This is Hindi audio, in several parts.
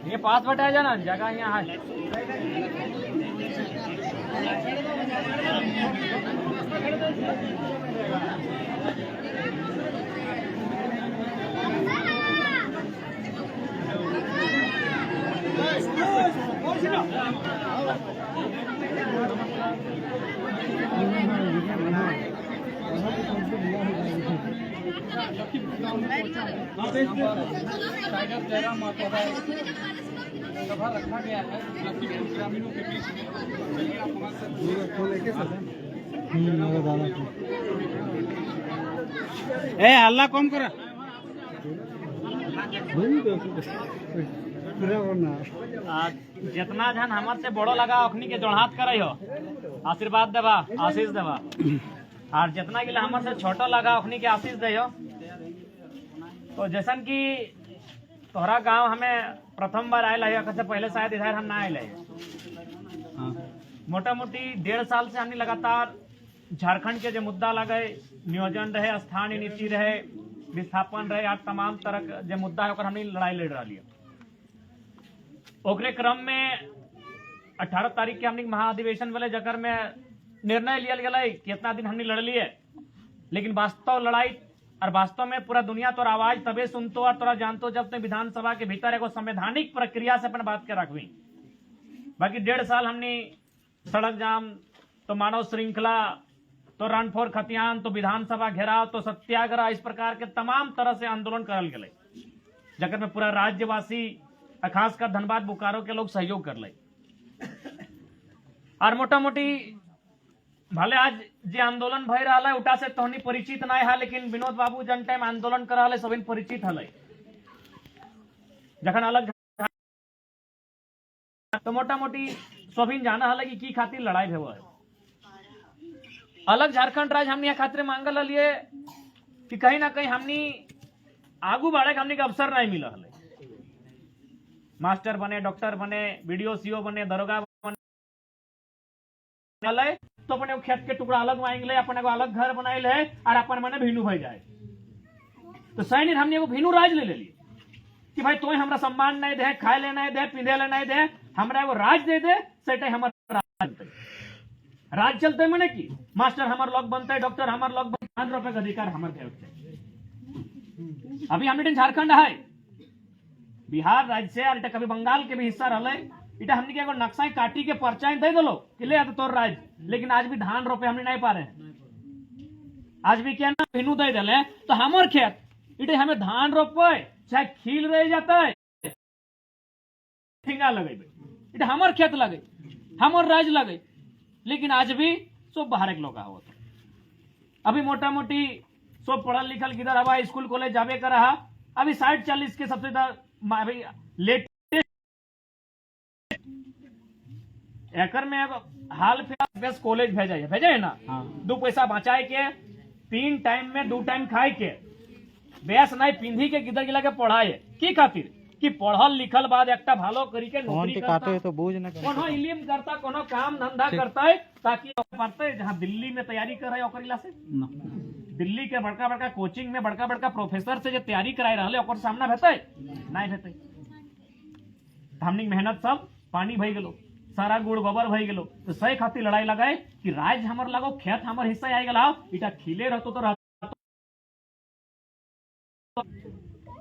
ये पास बटा जाना जगह यहाँ है। सभा रखा गया है लखीमपुर ग्रामीणों के बीच में। हल्ला कम करा जितना जन हमार से बड़ो लगा अखनी के जोड़हात करे हो आशीर्वाद देवा आशीष देवा, और जितना के हमार से छोटो लगा अखनी के आशीष दे हो। तो जैसन कि तोहरा गांव हमें प्रथम बार आयल है, से पहले शायद इधर हम ना आयल है। मोटा मोटी 1.5 साल से हमने लगातार झारखंड के जो मुद्दा लगे, नियोजन रहे, स्थानीय नीति रहे, विस्थापन रहे, आज तमाम तरह के जो मुद्दा है हमने लड़ाई लड़ रही है। ओकरे क्रम में 18 तारीख के हमने महाधिवेशन वाले जगह में निर्णय लिया गया कि इतना दिन हमने लड़ लिए, लेकिन वास्तव लड़ाई और वास्तव में पूरा दुनिया तोर आवाज तबे सुनतो और तोरा जानतो जब तुम विधानसभा के भीतर एगो संवैधानिक प्रक्रिया से अपन बात के रखवी। बाकी 1.5 साल हमने सड़क जाम, तो मानव श्रृंखला, तो रन फॉर खतियान, तो विधानसभा घेराव, तो सत्याग्रह, इस प्रकार के तमाम तरह से आंदोलन करल गए, जगह में पूरा राज्यवासी खासकर धनबाद बोकारो के लोग सहयोग कर ले। और मोटा मोटी भले आज जे आंदोलन भय रहा है उटा से तोहनी परिचित ना है, लेकिन विनोद बाबू जन टाइम आंदोलन कर रहा है सभी परिचित है। जखन अलग तो मोटा मोटी सभी जाना है कि की खातिर लड़ाई भेव है। अलग झारखंड राज्य हमने खातिर मांगल लिए कि कहीं ना कहीं हमनी आगू बढ़े हमने के अवसर नहीं मिला है। मास्टर बने, डॉक्टर बने, बीडीओ सीओ बने, दरोगा बने, तो अपने खेत के टुकड़ा अलग मांग ले, अपने को अलग घर बनाए ले और अपन मने भीनू भई जाए। तो सैनिक हमने एगो भीनू राज ले लिए कि भाई तोय हमरा सम्मान नहीं दे, खाए ले नहीं दे, पींधे ले नहीं दे, हमरा एगो राज दे दे, सेटे हमारा राज चलते मने की मास्टर हमार लोग बनते, डॉक्टर हमार लोग बनते, 5 रुपए का अधिकार हमारे देवते। अभी हमने झारखंड है, बिहार राज्य से और कभी बंगाल के भी हिस्सा रहे, इटा हमने एगो नक्शा काटी के पर्चा दे दो कि ले तो तोर राज्य, लेकिन आज भी धान रोपे हमने नहीं पा रहे हैं। आज भी क्या ना भिनू दे दिले तो हमार खेत इटे हमें धान रोपे चाहे खील रह जाता है, ठिंगा लगे इटे हमार खेत लगे, हमार राज्य लगे, लेकिन आज भी सब बाहर के लोग आवत। अभी मोटा मोटी सब पढ़ल लिखल किधर हवा स्कूल कॉलेज जावे कर रहा, अभी 60-40 के सबसे लेटेस्ट एकर में हाल फिलहाल कॉलेज भेजे है ना, 2 पैसा बचाए के, 3 टाइम में 2 टाइम खाए के, बेस नहीं पिंधी के गिदर गिला के पढ़ाए की खातिर कि पढ़ल लिखल बाद एक भालो करी के नौकरी करता, तो बोझ न कोनो इल्म करता, कोनो काम धंधा करता है, ताकि पढ़ते जहाँ दिल्ली में तैयारी कर रहे ओकरिला से दिल्ली के बड़का बड़का कोचिंग में बड़का बड़का प्रोफेसर से जो तैयारी कराए रहे ओकर सामना भेटे नहीं भेटे। हमनी मेहनत सब पानी भई गेलो, सारा गुड़ गोबर भई गेलो, तो सही खातिर लड़ाई लगाए कि राज्य हमर लगो, खेत हमर हिस्सा आई गला, इटा खिले रहतो तो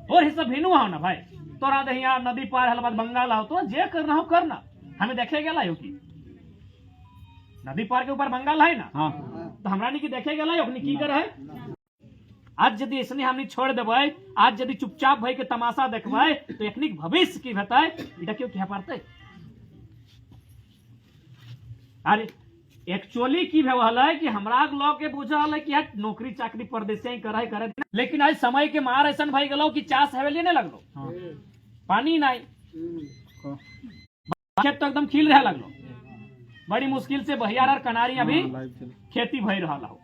और हिस्सा भिनु हो ना भाई, तोरा दे यहाँ नदी पार हल बाद बंगाल आओ, तो जे करना हो करना, हमें देखे गेला हो कि नदी पार के ऊपर बंगाल है ना, तो हमरा नहीं की देखे गेला अपनी की कर है। आज यदि इसने हमने छोड़ देवे, आज यदि चुपचाप भाई के तमाशा देखबे, तो एकनी भविष्य की भेटे इटा क्यों क्या पारते। अरे एक्चुअली की भेवल है कि हमरा लोग के बुझल है कि नौकरी चाकरी परदेश ही करे, लेकिन आज समय के मार ऐसा भाई गलो कि चास हवेली नहीं लगलो, पानी नहीं, खेत तो एकदम खिल रहे लगलो, बड़ी मुश्किल से बहियार और कनारी अभी खेती भई रहा हो।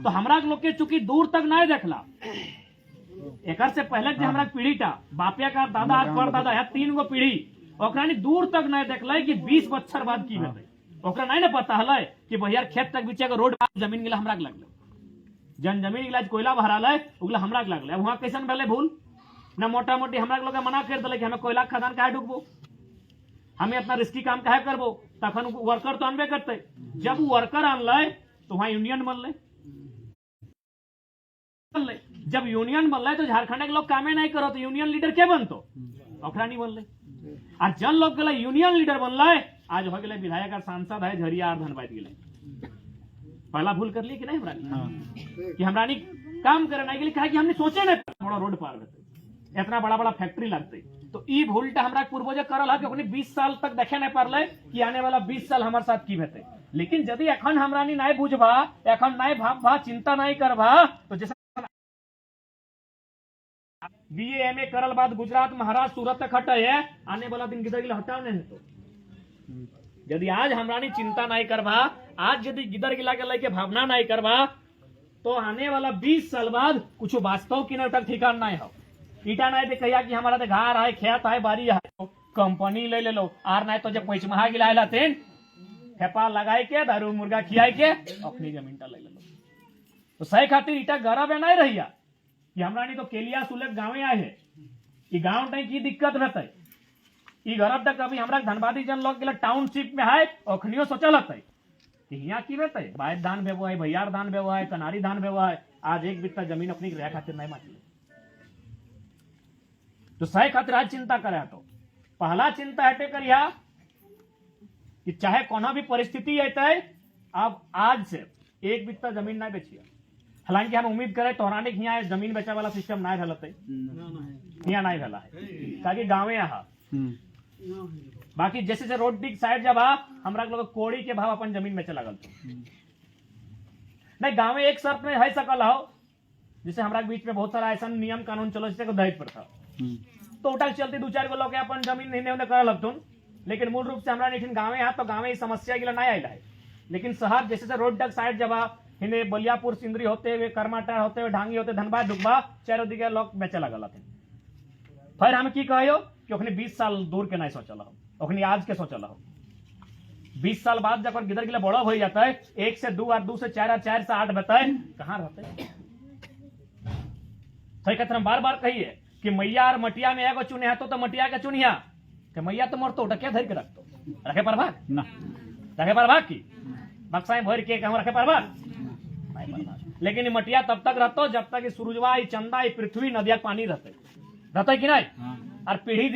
तो हमरा लोग के चूंकि दूर तक नहीं देखला, एकर से पहले जो हमरा पीढ़ी था बापिया का दादा परदादा है 3 गो पीढ़ी, ओकरा दूर तक नहीं देखल कि 20 बच्चर बाद की भेटे, ओकरा नहीं ना पता है कि बहियार खेत तक बीचे रोड जमीन गिला हमरा लगल, जन जमीन गिला कोयला भराल है उगला हमरा लगल, वहां कैसन भेले भूल ना मोटा मोटी हमरा लोग मना कर दिले कि हमें कोयला खदान काहे ढुकबो, हमें अपना रिस्की काम काहे करबो, तखन वर्कर तो अनबे करते। जब वर्कर अनले तो वहां यूनियन बनले, जब यूनियन बनले तो झारखंड के लोग कामे नहीं करो तो यूनियन लीडर के बनतो, ओकरा नहीं बनले। और जन लोग के यूनियन लीडर बनले, आज हो गए विधायक और सांसद है झरिया और धनबाद गए। पहला भूल कर ली कि नहीं हमरा कि हमरा काम करे नहीं कहा कि हमने सोचे नहीं थोड़ा रोड पार होते, इतना बड़ा बड़ा फैक्ट्री लगते। तो ई भूलटा हमरा पूर्वज करल है कि अपने 20 साल तक देखे नहीं पारले कि आने वाला 20 साल हमारे साथ की हेतै। लेकिन यदि एखन हमरा नहीं बुझबा, एखन नहीं भाबबा, चिंता नहीं करबा, तो जैसे बीए एमए करल बाद गुजरात महाराष्ट्र सूरत तक हटे है, आने वाला दिन गिदर गिला हटाव नहीं तो। यदि आज हमरा चिंता नहीं करबा, आज यदि गिदर गिला के लेके भावना नहीं करबा, तो आने वाला 20 साल बाद कुछ वास्तव की न ठिकान नहीं हो। ईटा नहीं दे कहिया कि हमारा तो घर है, खेत है, बारी है, कंपनी ले लो, आर नहीं तो जब पैचमहा गिलाएला तेन खेपा लगाए के दारू मुर्गा खियाए के अपनी जमीन ले लो। तो सही खातिर ईटा गरब है नहीं रहिया कि हमरा नहीं तो केलिया सुलग गाँव आए है, कि गाँव नहीं की दिक्कत रहते। ई गरब तक अभी हमरा धनबादी जन लोग टाउनशिप में है, अखनियो सोचल हते कि यहाँ की रहते बाय धान भेबो है, भैयार धान भेबो है, कनारी धान भेबो है। आज एक बित्ता जमीन अपनी रह खातिर नहीं माची, तो सही खातिर आज चिंता करे। तो पहला चिंता हटे करिया कि चाहे कोना भी परिस्थिति अतै, अब आज से एक बित्ता जमीन नहीं बेचिए। हालांकि हम उम्मीद करें तोहराने के यहाँ जमीन बेचे वाला सिस्टम नहीं रहते, यहाँ नहीं रहला है ताकि गाँवे यहाँ। बाकी जैसे से रोड डिग साइड जब हमरा लोग कोड़ी के भाव अपन जमीन बेचे लगल नहीं। गाँव एक शर्त में है सकल हो, जैसे हमरा बीच में बहुत सारा ऐसा नियम कानून चलो जैसे दहेज प्रथा, तो उठा चलती 2-4 गो लोग अपन जमीन नहीं कर लगतुन। लेकिन मूल रूप से हमरा नहीं गाँव यहाँ तो गाँव समस्या के लिए नहीं आयल है। लेकिन शहर जैसे से रोड डग साइड जब हिंदे बलियापुर सिंदरी होते हुए, करमाटा होते हुए, ढांगी होते, धनबाद डुबा चारों दिखे लोग बेचे लगल। फिर हम की कहो कि ओखनी 20 साल दूर के नहीं सोचल हो, ओखनी आज के सोचल हो। 20 साल बाद जब गिदर गिला बड़ा हो जाता है, 1 से 2 और 2 से 4 और 4 से 8 बताए कहाँ रहते। सही कहते हम बार बार कहिए कि मैया और मटिया में एगो चुनिया तो मटिया के चुनिया कि मैया तो मरतो क्या धर के रखतो, रखे पर भाग ना, रखे पर भाग की बक्सा भर के कहूँ रखे पर भाग। लेकिन मटिया तब तक रहतो जब तक सूरजवा, चंदा, पृथ्वी, नदिया पानी रहते कि नहीं। और पीढ़ी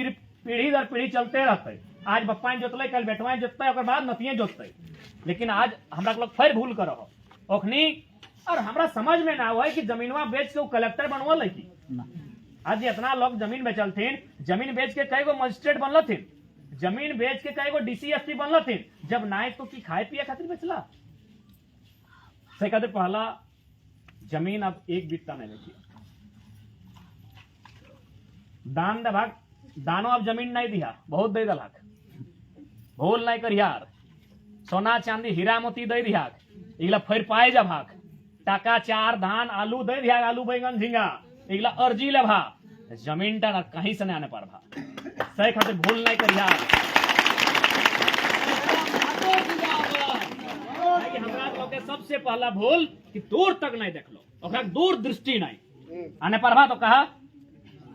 दर पीढ़ी चलते रहते। आज बप्पा जोतले, कल बेटवा जोतते, और बाद नतिये जोतते। लेकिन आज हमरा लोग फिर भूल करो ओखनी, और हमरा समझ में ना हुआ कि जमीनवा बेच के कलेक्टर बनवल है कि आज इतना लोग जमीन बेचलथिन, जमीन बेच के कई गो मजिस्ट्रेट बनलथिन, जमीन बेच के कई गो डीसीएसपी बनलथिन, जब नाय तो की खाए पिए खातिर बेचला। से कहते पहला जमीन अब एक बित्ता नहीं बेचिए, दान दे भाग, दानो अब जमीन नहीं दिया, बहुत दे दलाक, भूल नहीं करियार, सोना चांदी हीरा मोती दे दिया, इगला फिर पाए जा भाग, टाका 4 धान आलू दे दिया, आलू बैगन झींगा, इगला अर्जी ले भा, जमीन टा कहीं से नहीं आने पर भा। सही खातिर भूल नहीं करियार। हमरा लोग के सबसे पहला भूल कि दूर तक नहीं देख लो, ओकरा दूर दृष्टि नहीं आने पर भा। तो कहा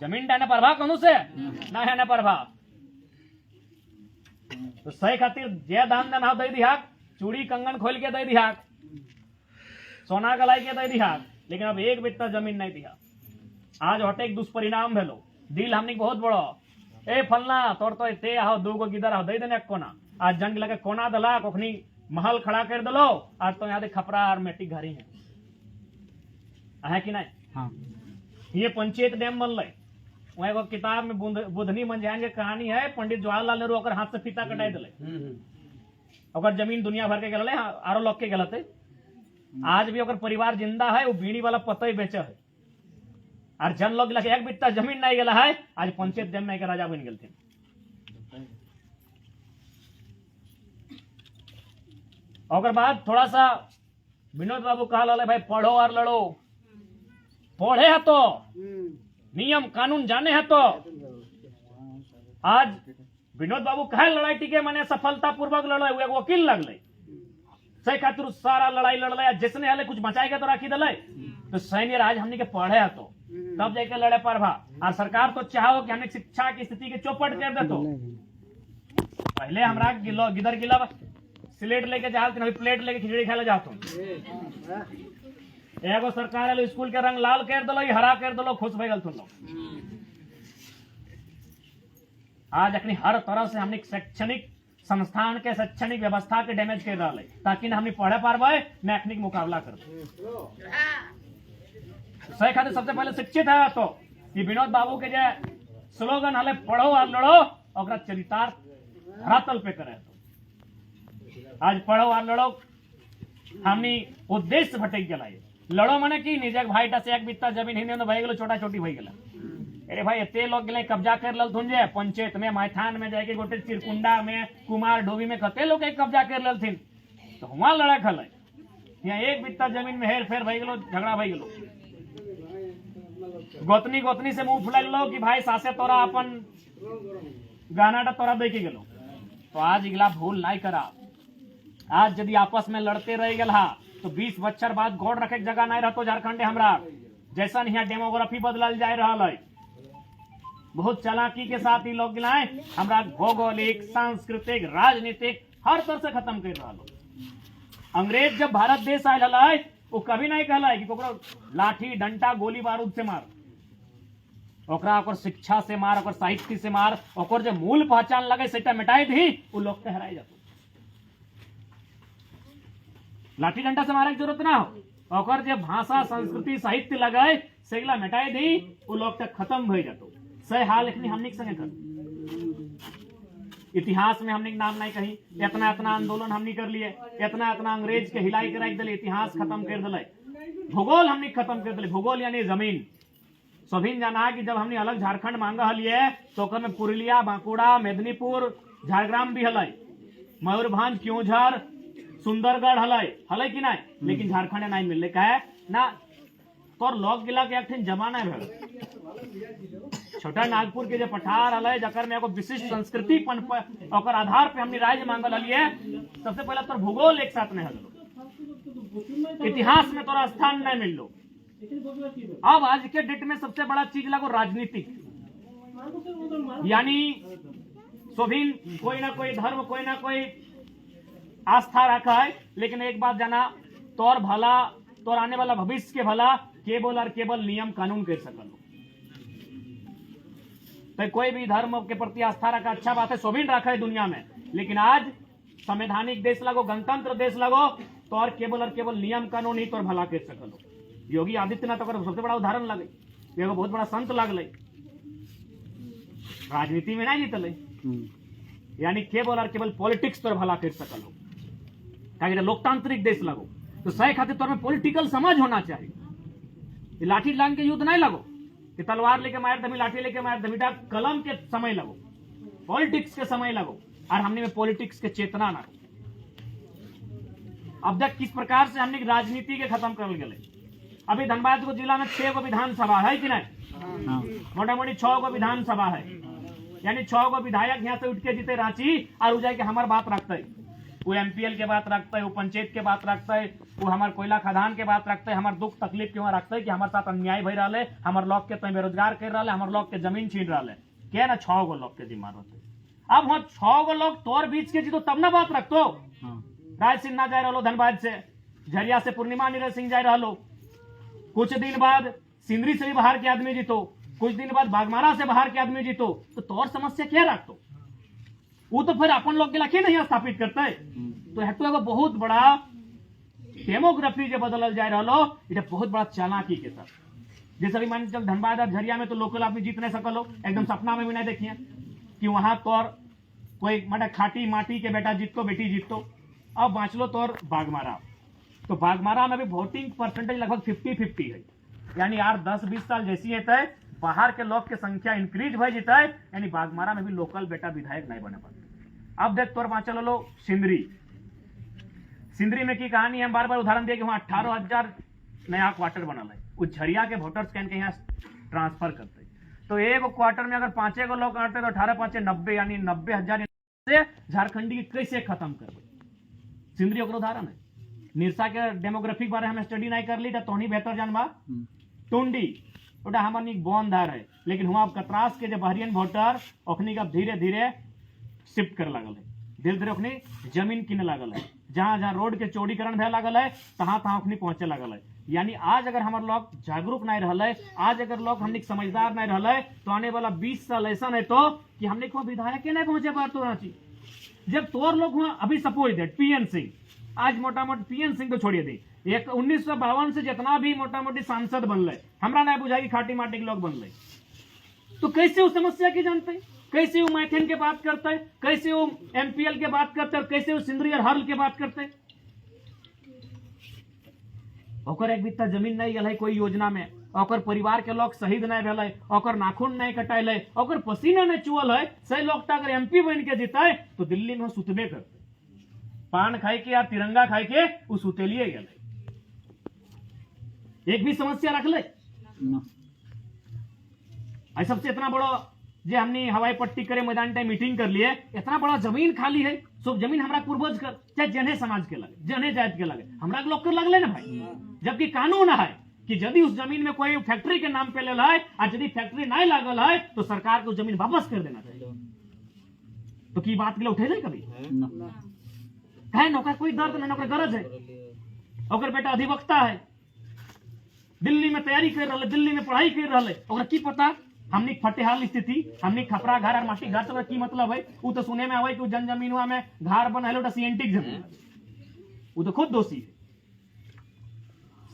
जमीन डाने पर भा कहूं से ना है पर भा। तो सही खातिर जे दान देना दे दिया, चूड़ी कंगन खोल के दे दिया, सोना गलाई के दे दिया, लेकिन अब एक बित्ता जमीन नहीं दिया। आज हटे एक दुष्परिणाम भेलो, दिल हमने बहुत बड़ो, ए फलना तोड़ तो ते आओ 2 गो गिदर आओ दे देने कोना, आज जंग लगे कोना दला कोखनी महल खड़ा कर दलो, आज तो यहाँ खपरा और मेटी घरी है कि नहीं। हाँ। ये पंचायत डैम बन रहे, वहाँ एगो किताब में बुधनी मंझान के कहानी है, पंडित जवाहरलाल नेहरू ओकर हाथ से फीता कटाई दिले, ओकर जमीन दुनिया भर के गलले, आरो लोग के गलते। आज भी ओकर परिवार जिंदा है, वो बीड़ी वाला पतई बेचे है, और जन लोग लगे एक बित्ता जमीन नहीं गला है, आज पंचायत डैम में राजा बन गए थे। और बाद थोड़ा सा विनोद बाबू कहा लले भाई पढ़ो और लड़ो, पढ़े है तो नियम कानून जाने है तो। आज विनोद बाबू कहे लड़ाई टिके मैंने सफलता पूर्वक लड़े, वो वकील लगले, सही खातिर सारा लड़ाई लड़ले, जिसने हले कुछ बचाएगा तो राखी दले। तो सैन्य राज हमने के पढ़े है तो तब जाके लड़े परभा। और सरकार तो चाहो कि हमने शिक्षा की स्थिति के चौपट कर दे। तो पहले हमरा गिदर गिला स्लेट लेके जाते, अभी प्लेट लेके खिचड़ी खाए जाते। एगो सरकार स्कूल के रंग लाल कर दलो, हरा कर दलो, खुश भई गल तुम लोग। आज अखनी हर तरह से हमने शैक्षणिक संस्थान के शैक्षणिक व्यवस्था के डैमेज कर रहा है, ताकि हमने पढ़े पारबे न अखनी मुकाबला कर सही खातिर सबसे पहले शिक्षित है। तो ये विनोद बाबू के जो स्लोगन हले पढ़ो और लड़ो, और चरितार्थ धरातल पे करे। तो आज पढ़ो और लड़ो हमनी उद्देश्य भटक गया। लड़ो मने की निजे भाई से एक बित्ता जमीन हिंदी भाई गलो, छोटा छोटी भाई गला। अरे भाई एते लोग गए कब्जा कर लल थुंजे, पंचायत में मैथान में जाके गोटे चिरकुंडा में कुमार डोबी में कते लोग कब्जा कर लल थिन। तो वहां लड़ा खल यहाँ एक बित्ता जमीन में हेर फेर भई गलो, झगड़ा भई गलो। गोतनी गोतनी से मुंह फुला लो कि भाई सासे तोरा अपन गाना तोरा दे के गेलो। तो आज इगला भूल नहीं करा। आज यदि आपस में लड़ते रह गल तो 20 बच्चर बाद गौड़ रखे जगह नहीं रहतो झारखंड हमरा। जैसा यहाँ डेमोग्राफी बदलल जा रहा है, बहुत चालाकी के साथ ही लोग गिलाए हमरा भौगोलिक, सांस्कृतिक, राजनीतिक हर तरह से खत्म कर रहा। अंग्रेज जब भारत देश आयल है वो कभी नहीं कहला कि लाठी डंटा गोली बारूद से मार, ओकरा ओकर शिक्षा से मार, ओकर साहित्य से मार, ओकर जो मूल पहचान लगे सेटा मिटाई दी, वो लोग के हराई जाते। लाठी डंडा से मारे की जरूरत ना हो, ओकर जो भाषा संस्कृति साहित्य लगे सेगला मिटाई दी, वो लोग तक खत्म भई जातो। सही हाल इतनी हमने संगे कर इतिहास में हमने नाम नहीं कही, इतना इतना आंदोलन हमने कर लिए, इतना इतना अंग्रेज के हिलाई के रख दिले, इतिहास खत्म कर दिले, भूगोल हमने खत्म कर दिले। भूगोल यानी जमीन। सभी जाना कि जब हमने अलग झारखंड मांगा हलिए तो ओकर में पुरुलिया, बांकुड़ा, मेदिनीपुर, झारग्राम भी हलै, मयूरभंज, क्योंझर, सुंदरगढ़ हलै कि नहीं, लेकिन झारखंड नहीं मिलले। कहे ना तोर लोग गिला के एक जमाना भेल। छोटा नागपुर के जो पठार हलै जकर में एगो विशिष्ट संस्कृति ओकर आधार पे हमने राज्य मांगल हलिए। सबसे पहले तोर भूगोल एक साथ नहीं हलो, इतिहास में तोरा स्थान नहीं मिललो। अब आज के डेट में सबसे बड़ा चीज लगो राजनीतिक, यानी सभी कोई ना कोई धर्म, कोई ना कोई आस्था रखा है, लेकिन एक बात जाना, तोर भला, तोर आने वाला भविष्य के भला केवल और केवल नियम कानून कर सकल। तो कोई भी धर्म के प्रति आस्था रखा अच्छा बात है, सभी रखा है दुनिया में, लेकिन आज संवैधानिक देश लगो, गणतंत्र देश लगो, तो और केवल नियम कानून ही तोर भला कर सकल। योगी आदित्यनाथ तो सबसे बड़ा उदाहरण लगे, एगो बहुत बड़ा संत लगल, राजनीति में नहीं जीतल, यानी केवल और केवल पॉलिटिक्स तोर भला कर सकल हो, ताकि लोकतांत्रिक देश लगो। तो सही खातिर तोर में पॉलिटिकल समझ होना चाहिए। लाठी लांग के युद्ध नहीं लगो कि तलवार लेके मार दमी, लाठी लेके मार दमी, कलम के समय लगो, पॉलिटिक्स के समय लगो, और हमने में पॉलिटिक्स के चेतना ना। अब तक किस प्रकार से हमने राजनीति के खत्म कर गए। अभी धनबाद को जिला में 6 गो विधानसभा है कि नहीं, मोटा मोटी 6 गो विधानसभा है, यानी 6 गो विधायक यहाँ से उठ के जीते रांची और जाके हमार बात रखते है। वो एमपीएल के बात रखता है, वो पंचायत के बात रखता है, वो हमार कोयला खदान के बात रखता है, हमार दुख तकलीफ क्यों रखता है कि हमारे साथ अन्याय भई रहा है, हमारे लोग के बेरोजगार कर रहा है, हमारे लोग के जमीन छीन रहा है। क्या ना 6 गो लोग के जिम्मा रहते। अब वहां 6 गो लोग तोर बीच के जीतो तब ना बात रखतो। राज सिन्हा जा रहा धनबाद से, झरिया से पूर्णिमा नीरज सिंह जा रहा, कुछ दिन बाद सिंदरी से भी बाहर के आदमी जीतो, कुछ दिन बाद बागमारा से बाहर के आदमी जीतो, तो तोर समस्या क्या रखतो? वो तो फिर अपन लोग के लखे नहीं स्थापित करते है। तो हेतु एगो बहुत बड़ा डेमोग्राफी जो बदलल जा रहा, ये बहुत बड़ा चालाकी के साथ। जैसे अभी मान चल धनबाद और झरिया में तो लोकल आदमी जीत नहीं सकलो, एकदम सपना में भी नहीं देखिए कि वहां तोर कोई मतलब खाटी माटी के बेटा जीतो, बेटी जीतो। अब बाँच लो तोर बागमारा, तो बागमारा में भी वोटिंग परसेंटेज लगभग 50-50 है, यानी यार 10-20 साल जैसी है बाहर के लोग की संख्या इंक्रीज भई जीता है, यानी बागमारा में भी लोकल बेटा विधायक नहीं बने पाते। अब देख तोर बाँच लो सिंदरी में की कहानी हम बार बार उदाहरण दिए कि वहां 18,000 नया क्वार्टर बनल है, उस झरिया के वोटर्स के यहाँ ट्रांसफर करते। तो एक क्वार्टर में अगर 5 गो लोग करते तो 18-5 90, यानी 90,000 से झारखंडी कैसे खत्म करबे। सिंदरी ओकर उदाहरण है। निरसा के डेमोग्राफिक बारे में स्टडी नहीं कर ली तो तोहनी बेहतर जानबा। टुंडी ओटा हमनी बंद है, लेकिन हुआ कतरास के जो बहरियन वोटर ओखनी का धीरे धीरे शिफ्ट करे लागल है, धीरे धीरे ओखनी जमीन किने लागल है, जहां जहां रोड के चौड़ीकरण भे लागल है तहां तहां ओखनी पहुंचे लागल है। यानी आज अगर हमारे लोग जागरूक नहीं रहल है, आज अगर लोग हमने समझदार नहीं रहल है, तो आने वाला 20 साल ऐसा है तो कि हमने को विधायक नहीं पहुंचे पार तो रांची। जब तोर लोग हुआ अभी सपोज दैट पीएन सिंह, आज मोटा मोटी पीएन सिंह को छोड़िए दी, एक 1952 से जितना भी मोटा मोटी सांसद बनल, हमरा नहीं बुझाई खाटी माटी के लोग बनल, तो कैसे उस समस्या की जानते, कैसे वो मैथेन के बात करते है, कैसे वो एमपीएल के बात करते है, कैसे वो सिंदरी और हर्ल के बात करते। ओकर एक बित्ता जमीन नहीं गल है कोई योजना में, ओकर परिवार के लोग शहीद नहीं भेल, ओकर नाखून नहीं कटाइल, ओकर पसीना नहीं चुअल है, सही लोग अगर एमपी बन के जीता है तो दिल्ली में सुतबे करते, पान खाए के या तिरंगा खाए के वो सुतेलिए गए, एक भी समस्या रख ले। सबसे इतना बड़ा जे हमने हवाई पट्टी करे मैदान टाइम मीटिंग कर लिए, इतना बड़ा जमीन खाली है, सब जमीन हमरा पूर्वज कर चाहे जने समाज के लगे, जने जाति के लगे, हमरा के लोग कर लगले ना भाई। जबकि कानून है कि यदि उस जमीन में कोई फैक्ट्री के नाम पे ले है और यदि फैक्ट्री नहीं लागल है तो सरकार को जमीन वापस कर देना चाहिए। तो की बात के लिए उठे कभी कहे नौकर कोई दर्द नहीं, नौकर गरज है, और बेटा अधिवक्ता है, दिल्ली में तैयारी कर रहा है, दिल्ली में पढ़ाई कर रहा है, और की पता हमने फटेहाल स्थिति, हमने खपरा घर और माटी घर तो की मतलब है, वो तो सुने में आवे कि जन जमीन हुआ में घर बना सीएनटी जमीन, वो तो खुद दोषी है।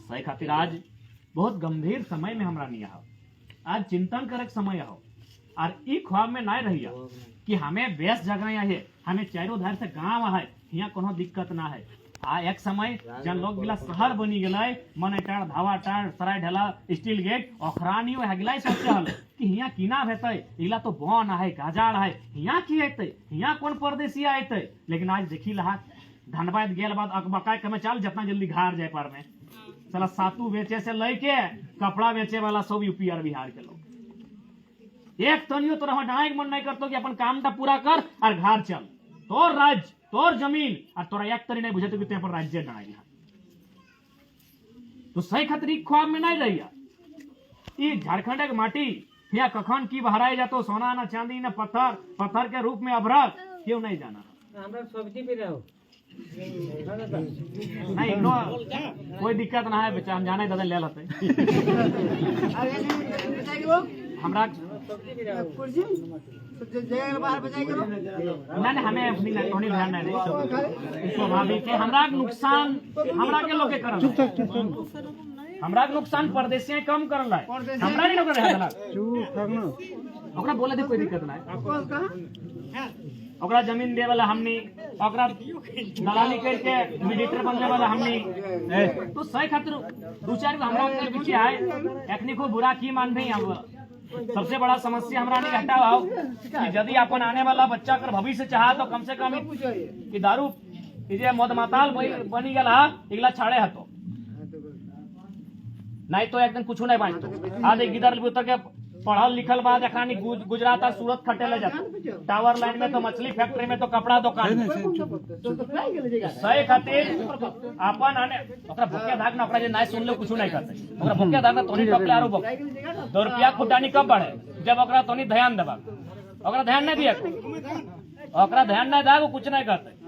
सही खातिर आज बहुत गंभीर समय में हमरा नहीं आओ, आज चिंतन करे समय आओ, और ई ख्वाब में नहीं रहिया कि हमें बेस जगह है, हमें चारों धार से गांव है, यहाँ कोनो दिक्कत ना है। एक समय जन लोग गिला शहर बनी गए, मने टाड़ धावा टाड़ सराय ढला स्टील गेट अखरानी हो गिला सोचे हल कि यहाँ कीना हेतै, इला तो बन है गाजाड़ है, यहाँ की हेतै, यहाँ कौन परदेसी आते। लेकिन आज देखी लहा धनबाद गेल बाद अकबकाय कमे चाल जितना जल्दी घर जाए पार में, साला सातू बेचे से लेके कपड़ा बेचे वाला सब यूपी और बिहार के लोग। एक तनियो तोरा डांग मन नहीं करतो कि अपन काम टा पूरा कर और घर चल, तोर राज्य तोर जमीन और तोरा एक तरी नहीं बुझे तो कि पर राज्य डांग। तो सही खतरी ख्वाब में नहीं रहिया। ये झारखंड के माटी यहाँ कखन की बहराए जातो, सोना ना चांदी ना पत्थर, पत्थर के रूप में अभरक क्यों नहीं जाना। सब्जी पे रहो नहीं नो कोई दिक्कत ना है, बेचा हम जाने दादा ले लेते हमरा नहीं हमें अपनी ध्यान नहीं स्वाभाविक है। हमरा नुकसान हमरा के लोग करल, हमरा के नुकसान परदेसी कम करल है, हमरा नहीं लोग रहे ओकरा बोले दे कोई दिक्कत ना है। ओकरा जमीन दे वाला हमनी, ओकरा दलाली करके मीडिएटर बनने वाला हमनी, तो सही खातिर दो चार गो हमरा के पीछे आए, एखनी को बुरा की मान नहीं। हम सबसे बड़ा समस्या हमरा नहीं हटा आओ कि यदि अपन आने वाला बच्चा कर भविष्य चाहा तो कम से कम कि दारू जे मद माताल बनी गला इगला छाड़े हतो, नहीं तो एक दिन कुछ नहीं बांटतो। आज एक गिदर उतर के पढ़ल लिखल बाद एखानी गुजरात और सूरत खटे ले जाता, टावर लाइन में तो मछली फैक्ट्री में तो कपड़ा दुकान। सही खातिर अपन आने ओकरा भुकिया धाक ना, ओकरा जे नहीं सुन ले कुछ नहीं करते, ओकरा भुकिया धाक ना तोनी टपले आरो बक 2 रुपया खुटानी कब बढ़े जब ओकरा तोनी ध्यान देबा, ओकरा ध्यान नहीं दिया, ओकरा ध्यान नहीं देबा कुछ नहीं करते।